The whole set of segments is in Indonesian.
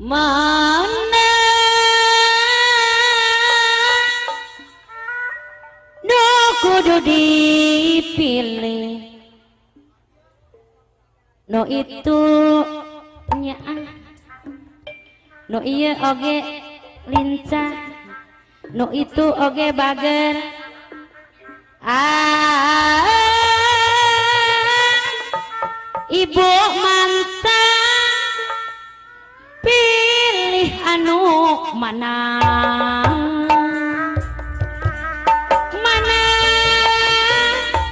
Mana no kudu dipilih no itu nya no iya oge lincah no itu oge bager ibu mantan pilih anu mana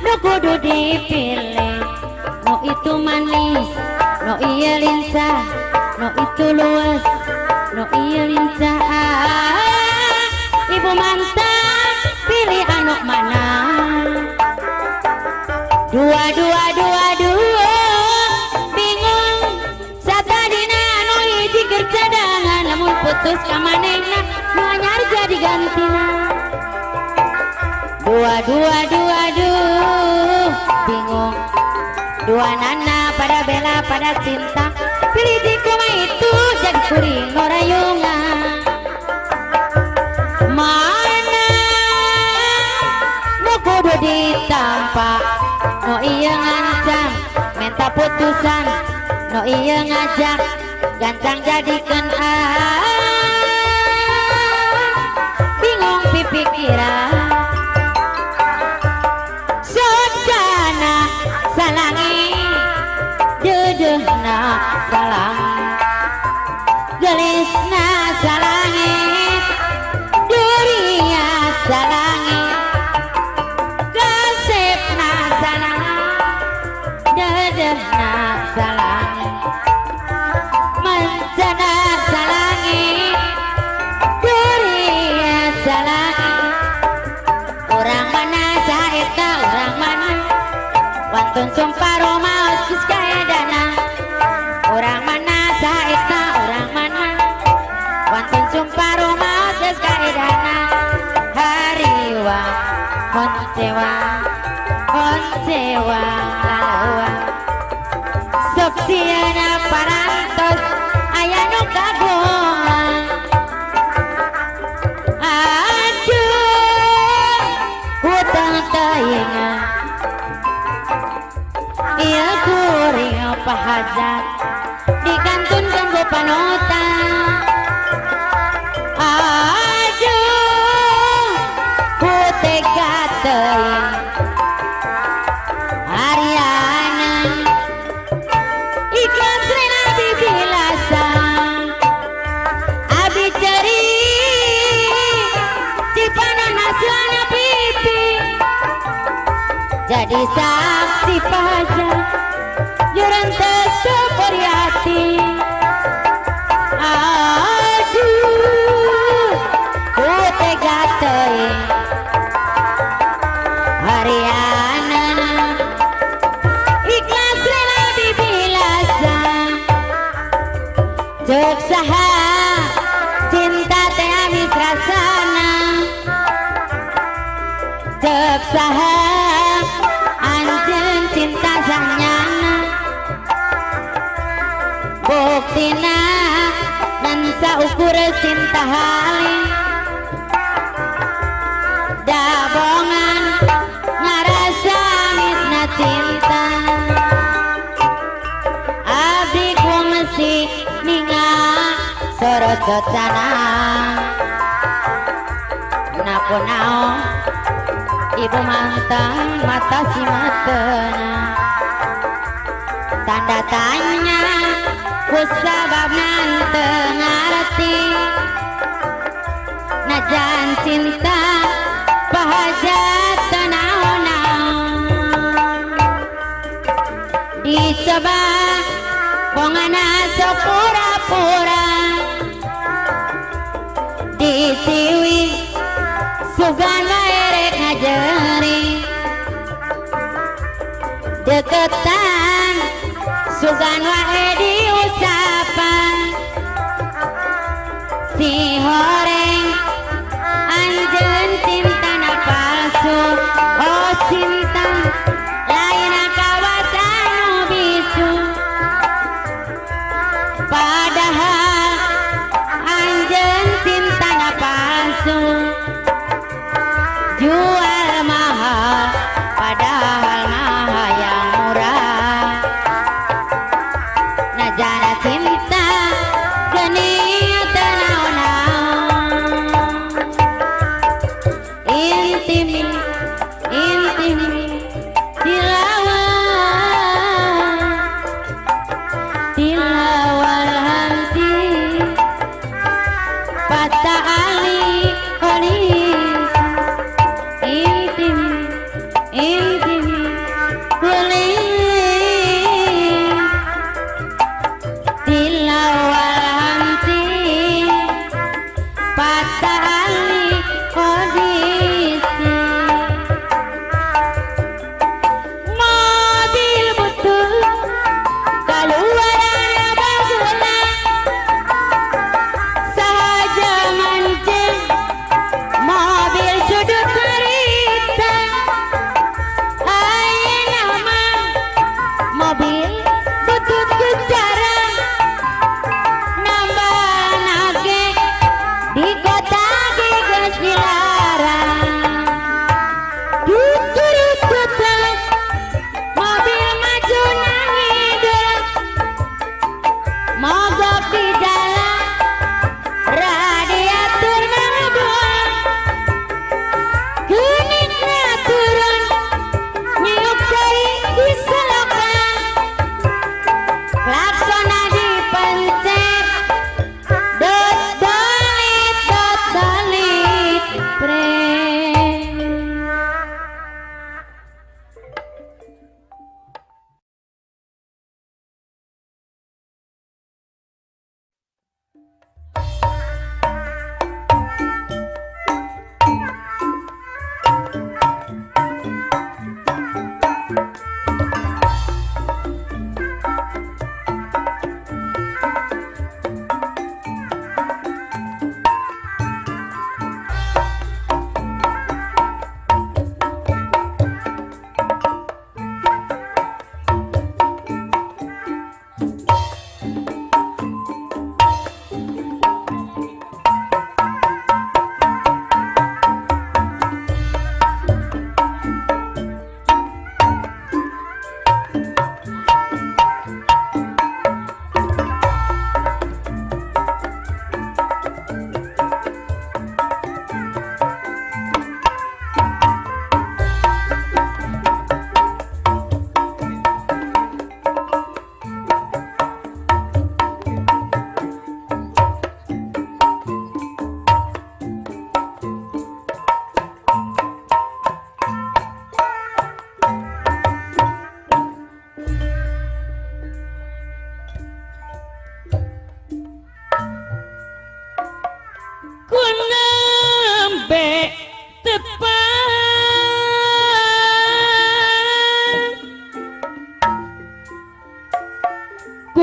no kudu dipilih no itu manis no iya lincah no itu luas no iya lincah ibu mantan pilih anu mana dua bingung satadina anu hiji keur cadangan lamun putus ka manehna nu anyar jadi gantina dua bingung dua nana pada bela pada cinta pilih di koma itu jadi kuring norayungan mana nu kudu ditampa no iya ngancam minta putusan no iya ngajak gancang jadikan bingung pipikiran sodana salangi dedehna salang gelisna salangi duria salangi gasepna salangi dedehna salangi mancana salangi duria salangi orang mana saeta orang mana wantun sumpah romaos geus kaedana orang mana saeta orang mana wantun sumpah romaos geus kaedana hariwa honcewa lalawa sok sieuna parantos aya nu kagungan aduh hutang taingan iya kuring pahajat dikantunkan ku panutan aduh hutega teuing Ariana ikhlas rela bibilasan abi ceri cipanan hasilna pipi jadi saksi pajak juran tesupuri hati aduh ku tega teuing Ariana ikhlas rela bibilasan cek saha cinta teh habis rasana cek saha anjeun cinta sanyana buktina dan saukur cinta haling dabongan ngarasa misna cinta abdi ku masih ningal sorot socana naon ibu mantan mata si matena tanda tanya ku sabab nante ngarti najan cinta bahajat naon-naon dicoba bongana sok pura-pura disiwi sugan waerek ngajeri deketan sugan wae diusapan si horeng anjeun cinta na palsu oh cinta lain kawasan nu bisu padahal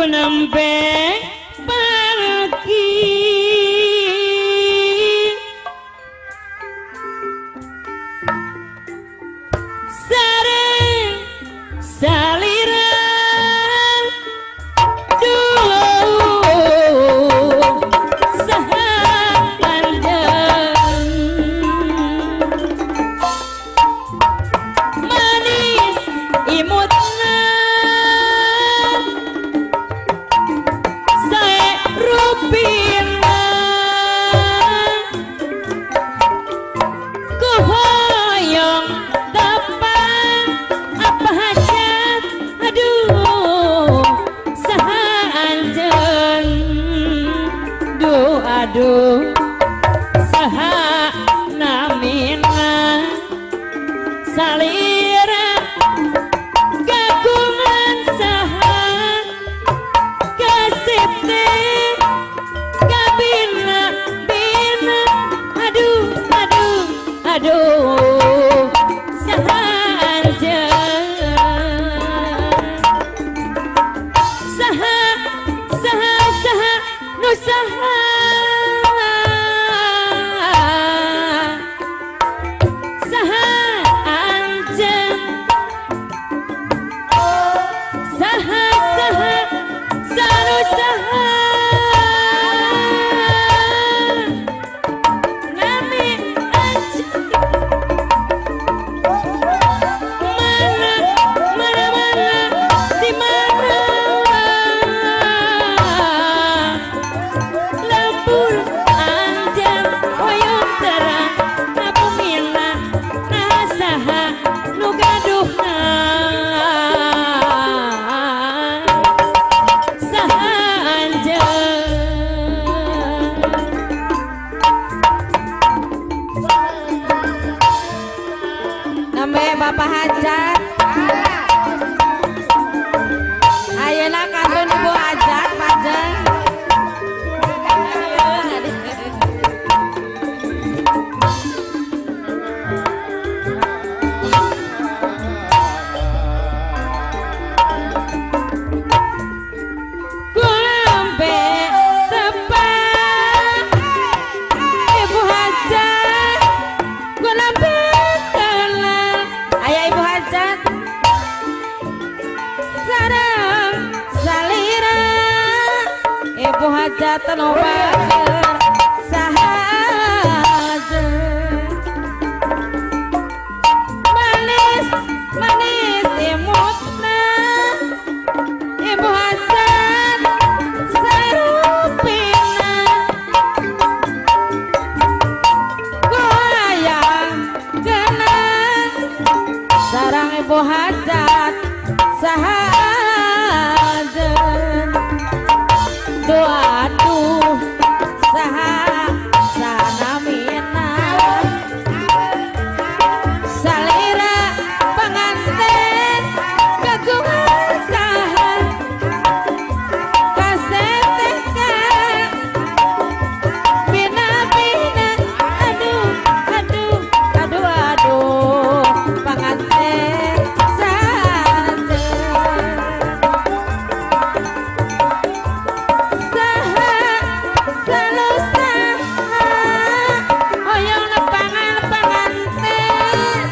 nembe pergi sareng saliran duh sahanjang manis imutna sae rupina kuhoyong dapat apa hajat aduh sahanjang duh aduh saha namina salira kagungan saha kasipte kabina bina aduh aduh aduh sahanjang saha saha saha nu saha sahanjang saha saha sanu saha nami anjing mana mana mana di mana lembur anjang hoyong terang ngabumina nah saha nu gaduhna namanya Bapak Hajat ayeuna kantun Ibu Hajat Pajang kulambe tepat Ibu Hajat kulambe kenal ayah Ibu Hajat sareng salira Ibu Hajat tenobaker sahaja manis manis imutna Ibu Hajat sarupina goyang kenang sarang Ibu Hajat sahajen doa aduh saha sanamina salira pengantin kagungan saha kaseteka bina bina aduh aduh aduh aduh pengantin saja saha selalu saha hoyong nepangan pengantin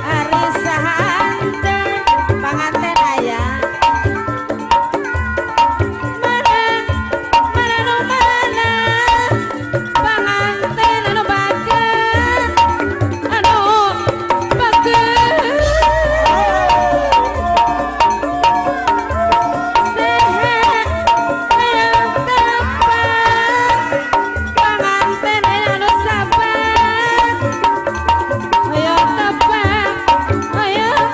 hari sahanten pengantin ayah mana mana nu mana pengantin anu bager anu bager sehat hayang tepat pengantin anu sabar hayang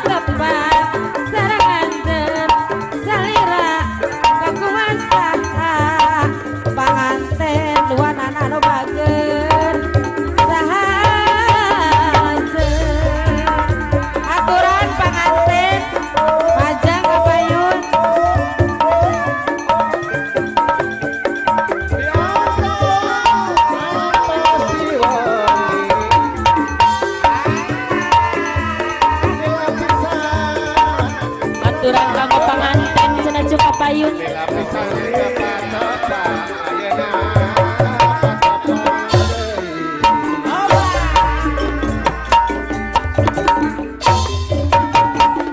tepat sareng anjeun salira kagungan saha panganten duanan anu bager sahajeun aturan panganten majang kapayun aturan kanggo panganten cenah cukup payun bila pisang kepacoba ayeuna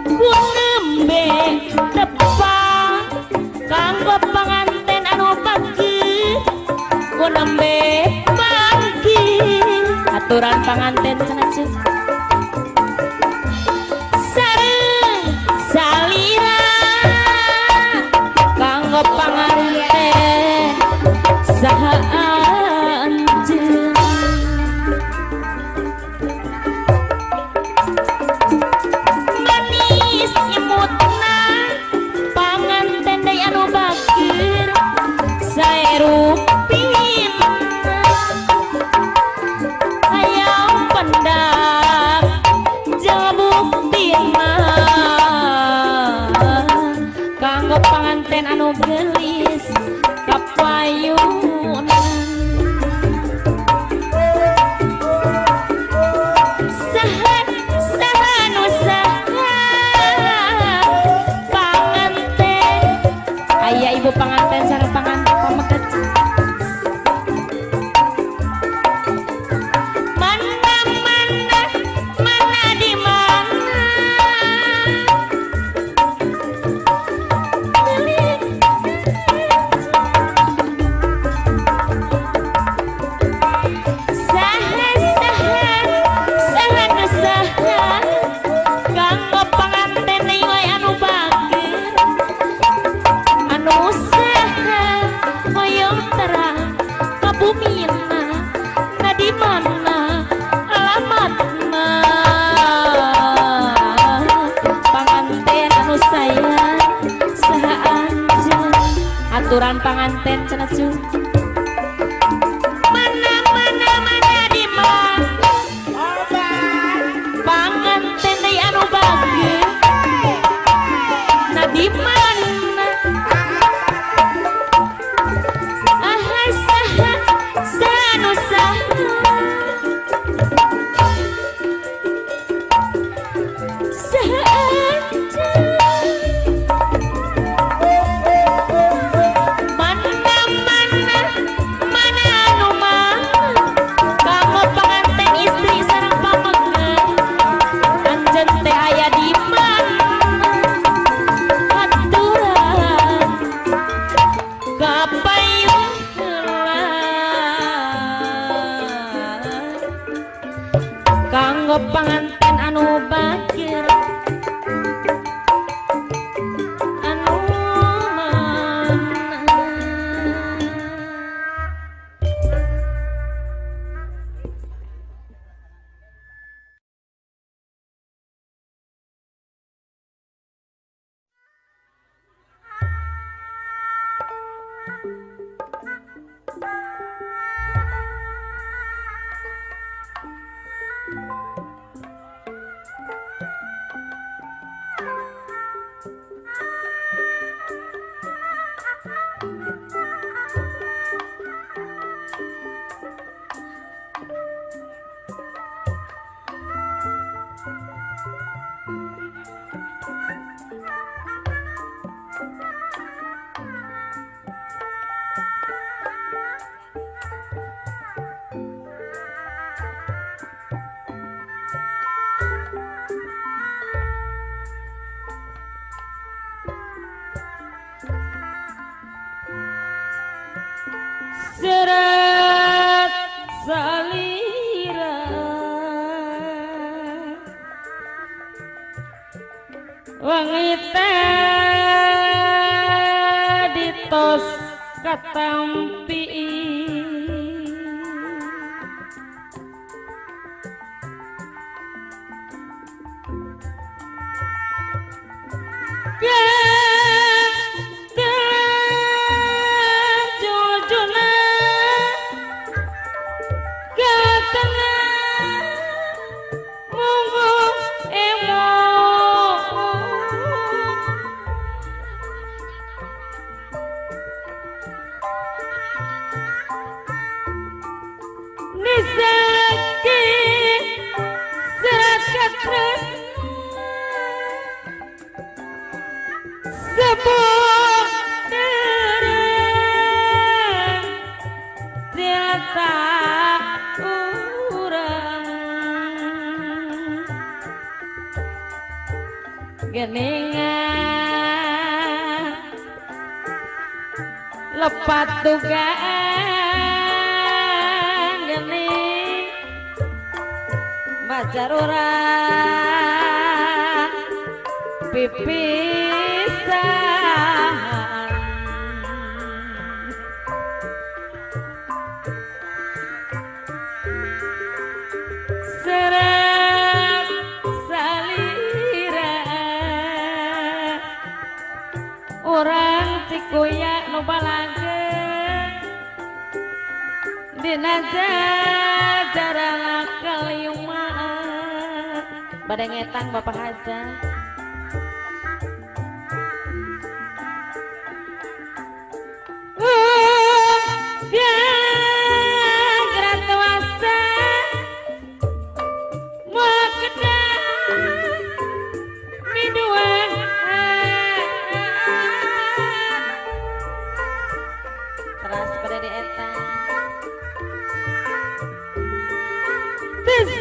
ku nembe tepang kanggo panganten anu pagi ku nembe pagi aturan panganten cenah cing sareng salira kanggo panganten saha anjeun manis imutna panganten deui anu bakir saerupin hayang pendam jabuktina kanggo panganten anu gelis kapayunan saha saha nu saha panganten aya ibu panganten sareng panganten pameket mana mana mana di mana saha saha saha nu saha kanggo panganten deui wae anu bageur anu saha hoyong terang kabumina na di mana alamatna panganten anu sayang saha anjeun aturan panganten cenah cuy mana mana mana di mana panganten deui anu bageur na di mana aha saha saha nu saha saha anjeun mana mana mana anu mana kanggo panganten istri sareng pamengget anjeun teh aya di mana aturan kapayun kanggo panganten anu bakir anu mana serat salira wangita ditos katampi sebuah geningan lepat dugaan gening bajar urang pipisan serang salira orang cikuya nu balangkeun dina jajaran kelima bade ngetang Bapak Haja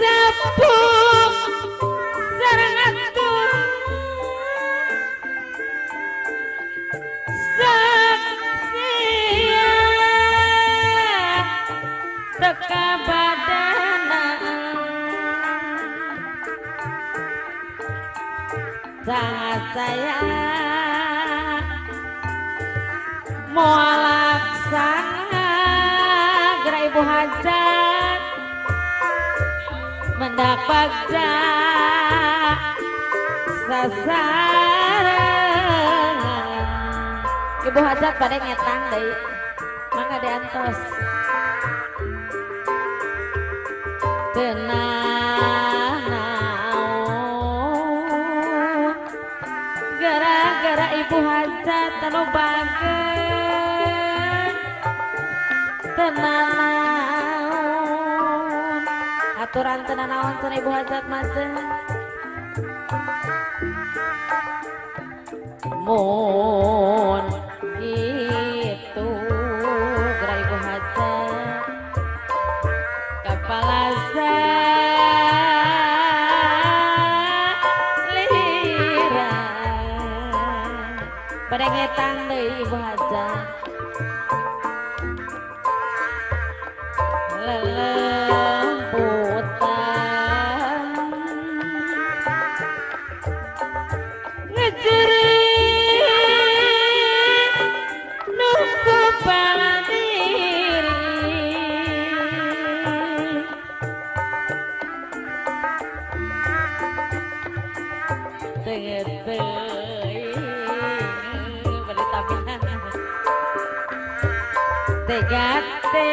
Sapuk sareng atur saksia teka badana sangat saya moal laksana gerai Ibu Hajat mendapat sasaran Ibu Hajat pada ngetang deh mangga diantos tenang naon gara-gara Ibu Hajat anu bageun tenang aturan tenan naon cenah Ibu Hajat macem mun gitu geura Ibu Hajat kepala salira pada ngetang deui Ibu Hajat lelemputan ngejerit nunggu bala diri tegeteuing bari tabihan tegate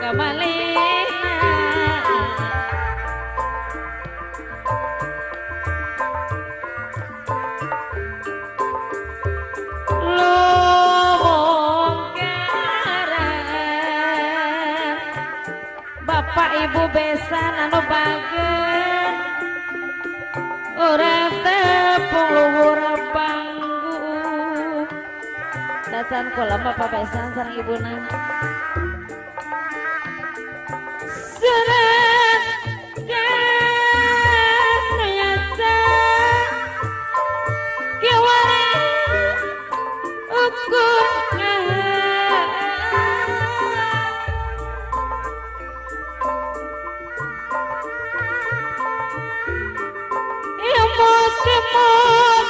kamalina longgaran Bapak Ibu besan anu bageun urang tepung luhur banggu cacan kula Bapak besan sareng ibuna seret gas nyaca kiwari ukur imut-imut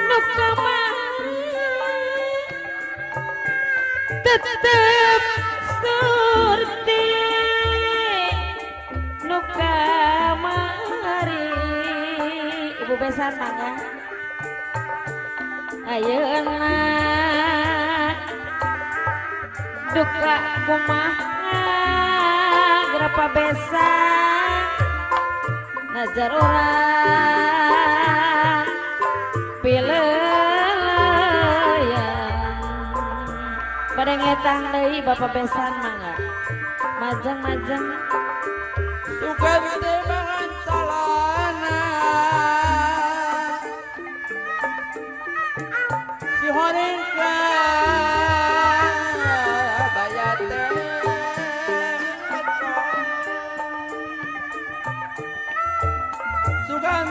nu kamari tetep surti nu kamari Ibu besan mangga ayeuna duka kumaha gerapa besan najar urang pileuyan pada ngetang deui Bapak besan mangga majeng-majeng Sugan temangan salana si horengka bayate sugan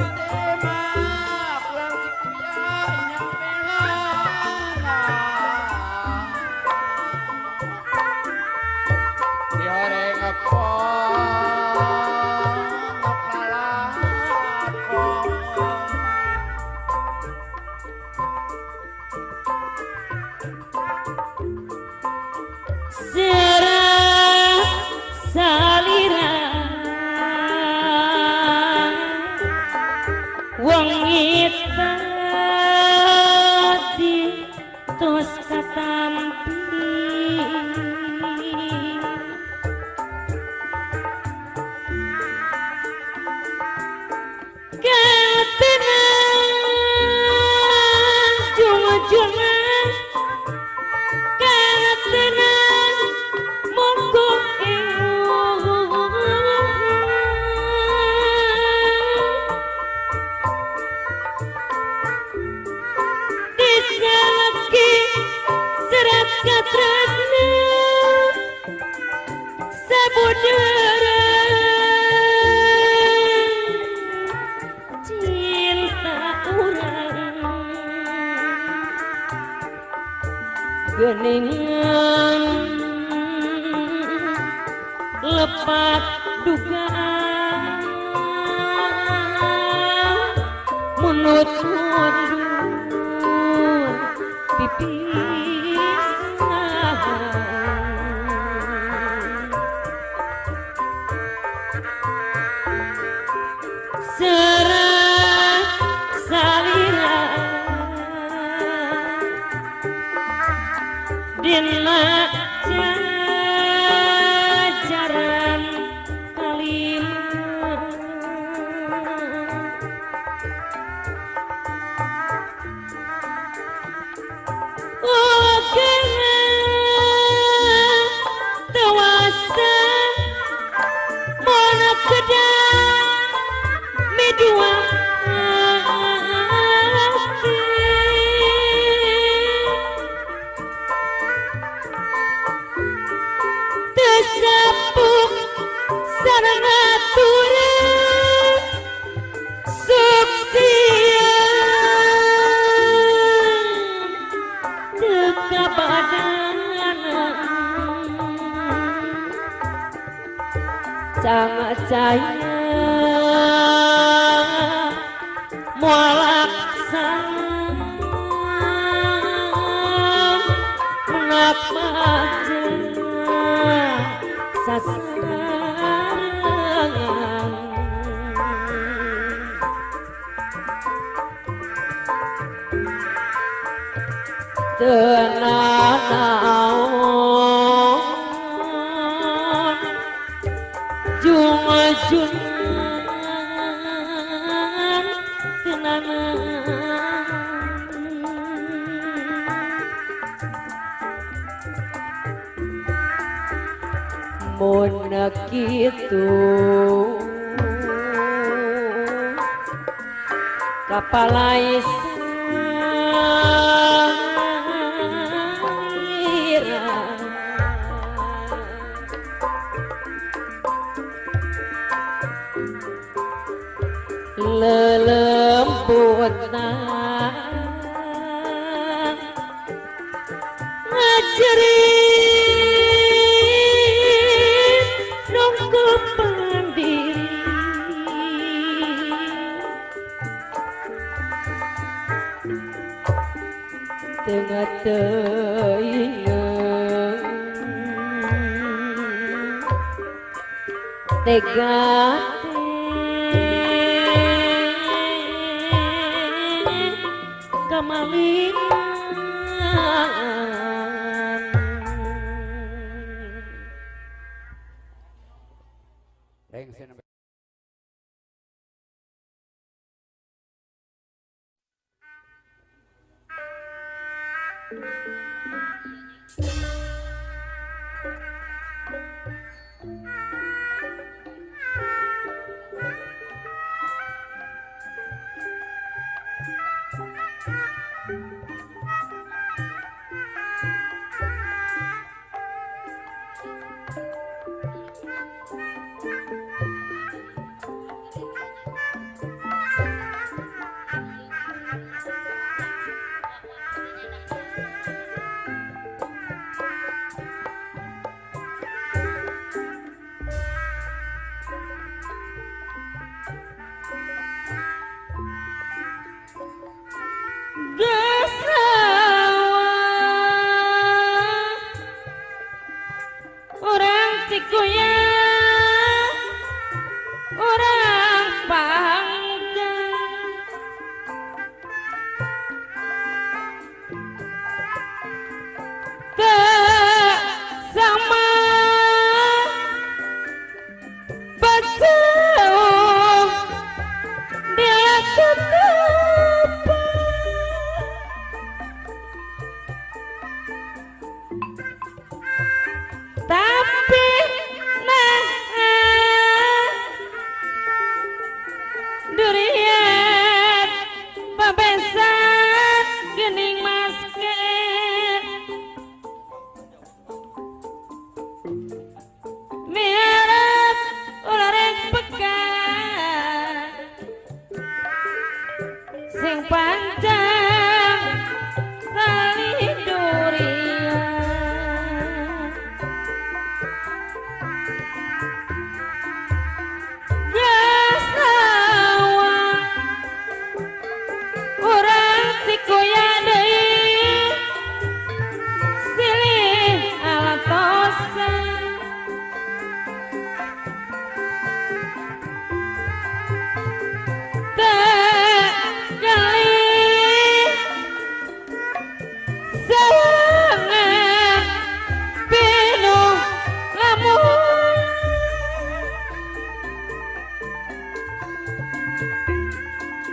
langit tadi tos katampi katenang jung-jungan katenang monggo disalaki serat katresna sabudara cinta urang geningan lepat dugaan munut mundur pipisan serah salira dina jajaran kalima wakana tewasa mana kedang midua tesapuk sareng aturan suksian teka badangan sangat cahaya mualaksana menak maja sasarangan tenanaon jungan tenanaon mun kitu kapalais lelembutna ngajarin nunggu pandiri tengah teingat tega kamalinan ranjang tali durian Jasawa urang sikuya deui silih alatosan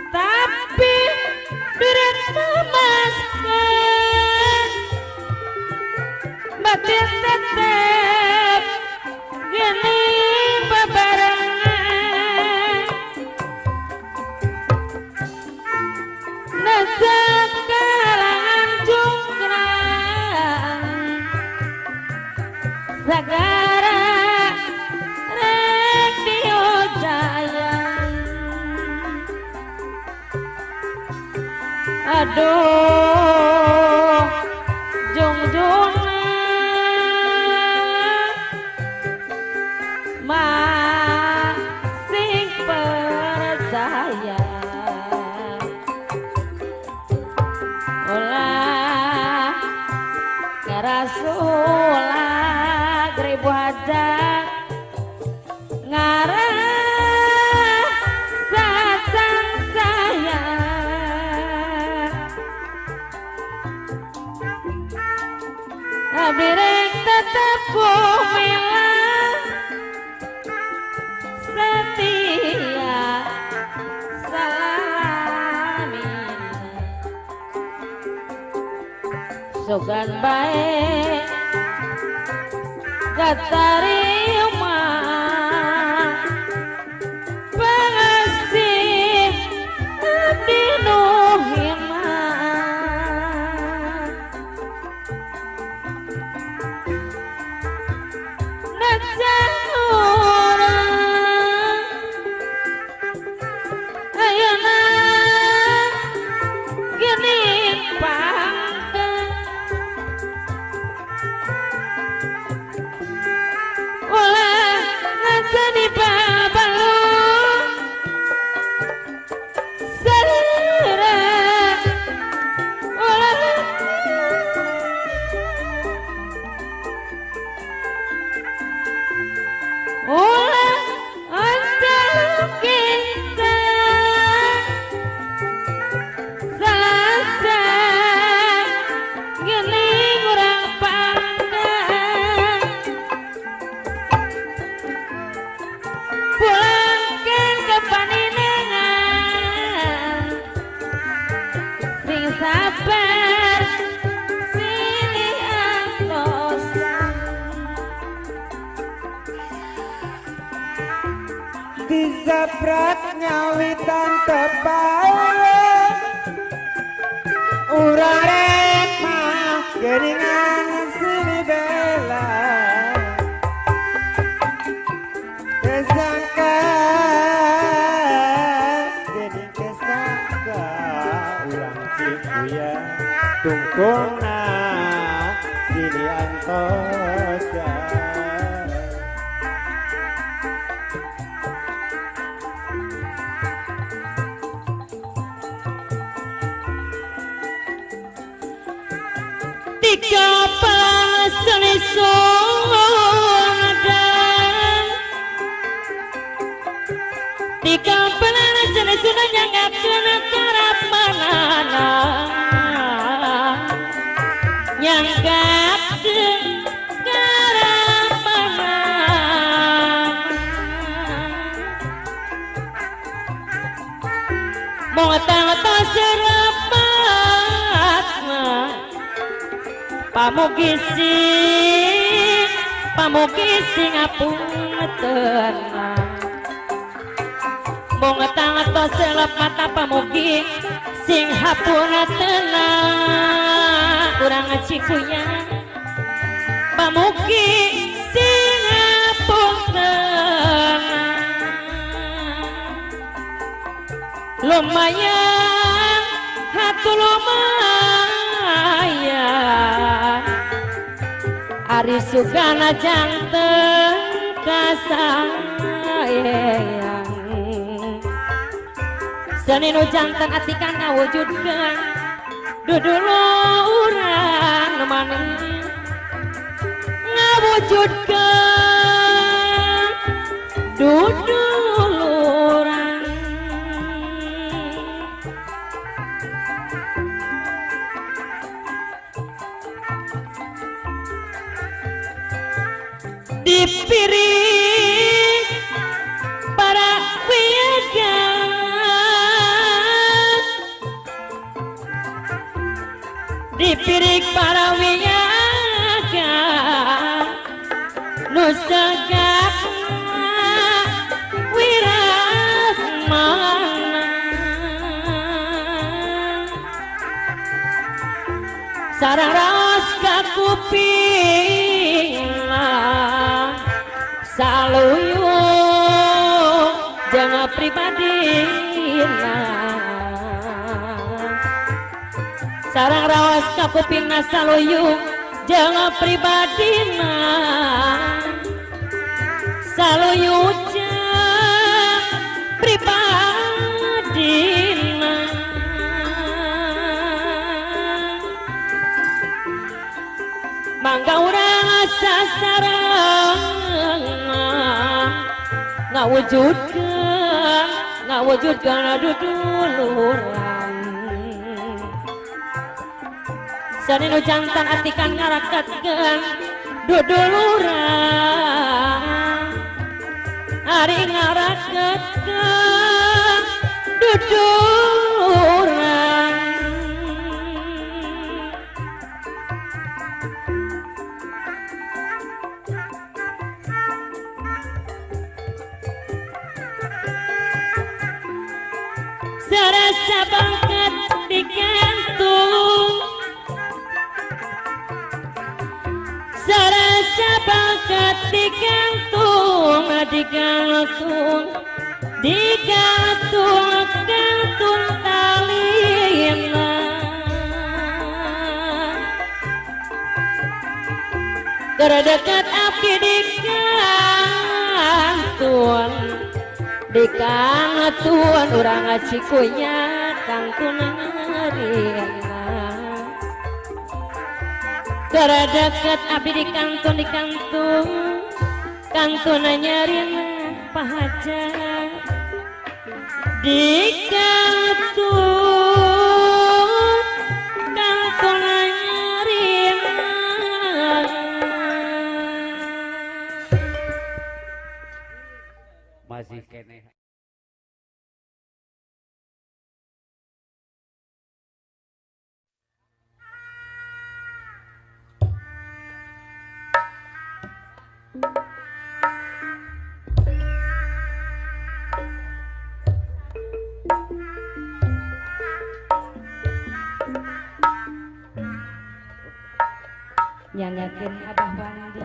tapi duren memaskan batin tetep gini bebarengan nezak karangan cungkrang sagara radio jaya aduh jungjungan masih percaya ulah ngerasulah ribu hajat ngarah sacan saya abirek tetap kumilah setia salamin sugan baik katarima pengasih abdi nu himah najan urang ayeuna gini pangkeun ulah najan di babalu sarira ulah ulah anjal kita saja gini kurang pandang pulangkan ke paninengan sing sabar silih antosan disabrak nyawitan tepaule urarek mah geringan sini bela kesangka jadi kesangka ulang cikuya tungtungna sini antosa tiga palasan tiga palasan sudah nyangkap kena karap manana nyangkap karap manana mau tata serapat pamugisi ngapunten bong tangan to selap mata pamugi sing hapunten urang cikuya pamugi sing hapunten lumayan lumayan Ari sugana janten kasayang Seni nu janten atikan ngawujudkeun dudulu urang nu maneh ngawujudkeun dudulu urang dipiring para wiyaga dipiring para wiyaga nu segak wirasmana sareng raos ka kuping saluyung jangan pribadina sarang rawas ka kupingna saluyung jangan pribadina saluyung jangan pribadina mangga urang sasarang ngawujudkeun dudulurang sani nu jantan atikan ngarakatkeun dudulurang ari ngarakatkeun dudulurang serasa banget digantung serasa banget digantung digantung talina terdekat api dikantuan urang acikunya kantun ngarina terdekat api dikantung kantun nyarina pahaja dikantung kantun nyarina masih kene nyanyakeun Abah Wandi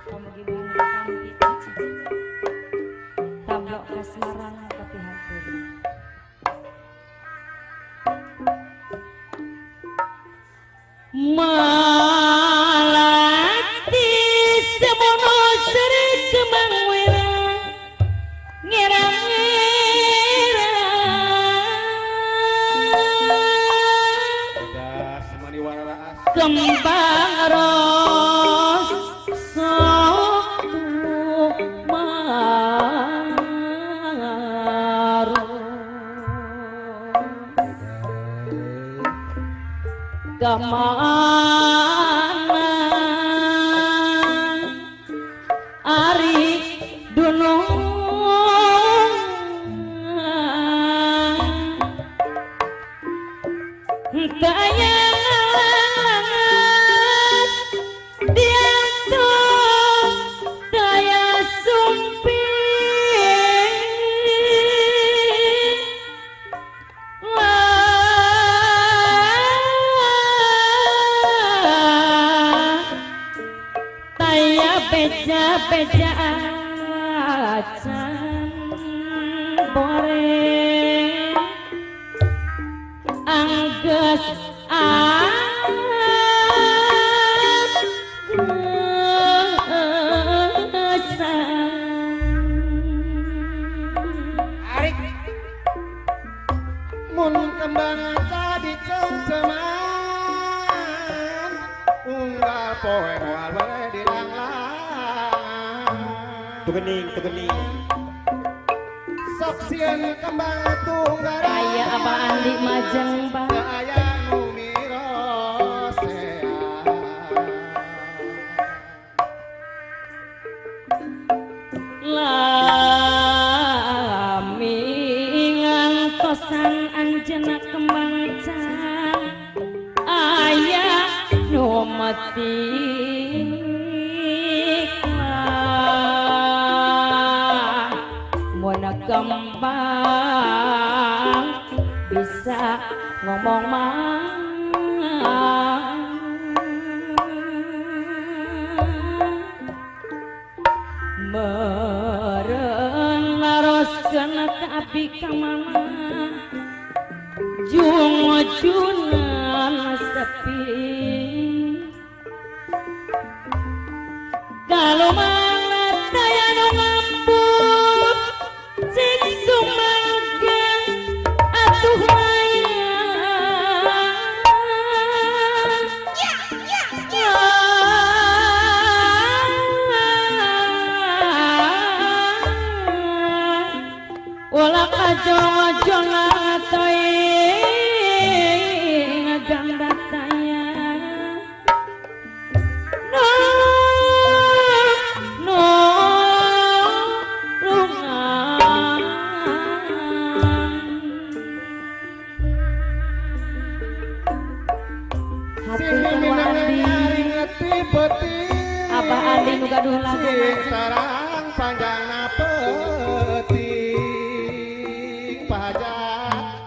kamu gimana kamu itu cici tablok kasmaran tapi hatur malati semono seri kembang wira ngira-ngira das maniwara raas kembang ros sotu maru kemana ari dunung tayangan diantus daya sumping taya beja acan bore ang geus Arik. Mun kembang tadi cengceman unggal poe moal bae di langlang Tugening. sok sieun kembang tunggal aya Abah Andi Majeng Pak aya nu mirosea lami ngantosan anjeunna kembang can aya nu mati mun kembang bisa ngomong meureun laroskeun ka api ka mana jungujunan sepi kalau mana daya nu ngambut cik sumaga atuh ulah kajong-jong ngatoy ngaganda taya no lungan sini minang nyari ngepi peti Abah Andi nu gaduh lagu sing sarang panjangna peuting pajak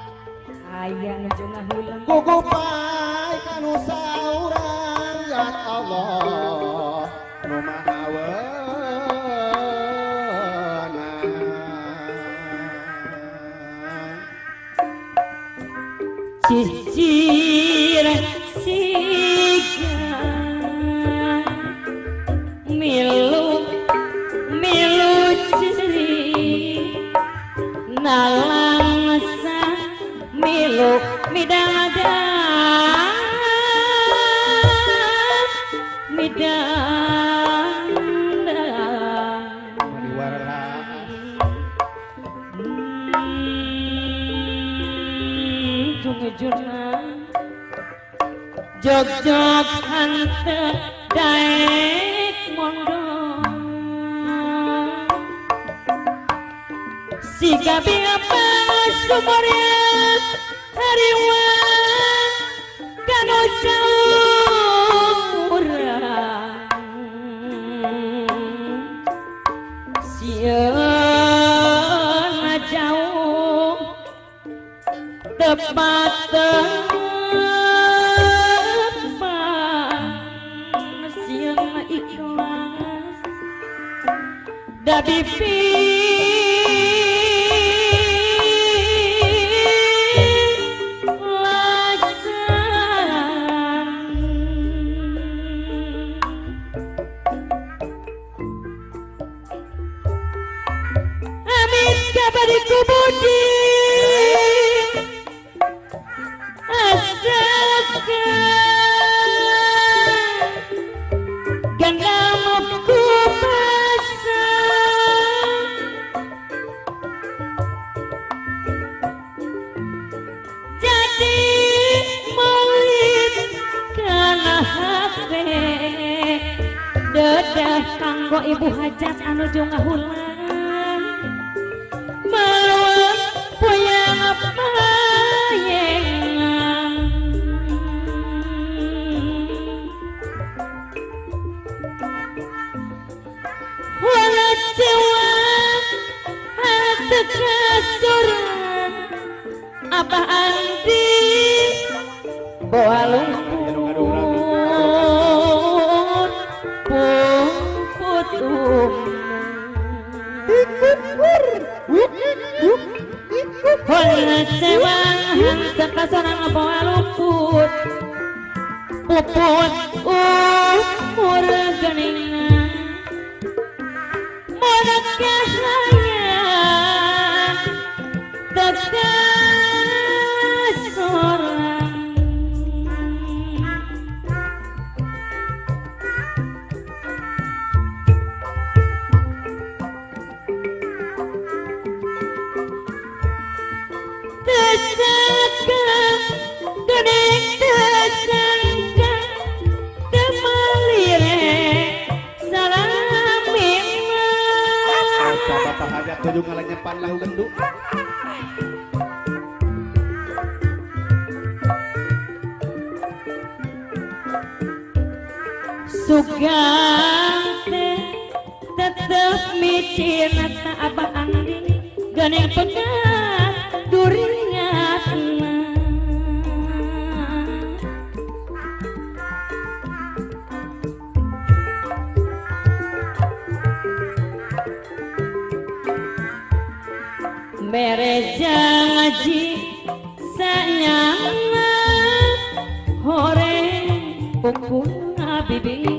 aya nu jeung hulang gugupai kanu saurang zat Allah nu maha weunang cicir siga milu ciri nalang sa milu midang jog-jog hante daek mondong si gabi apa sumurnya hariwan kanu saurang sieun jauh tepat da bibi lasan amin kabariku budi asalkan gandamuku dedah kanggo ibu hajat anu jeung ngahulang melawan puyang payengan wala cewa hati kasuran Abah Andi bawa lumpur Hola cewang hanta kasaran bawa lumpur puput umur geningan monak kahayang tegas sorang tersangka gening tersangka temalire salamina Bapak hajat tujuh ngalanya panlahu genduk. sugante tetep micin tak abah anding ganeng pegat duriatna bereja ngaji sanyama hore pukul bibi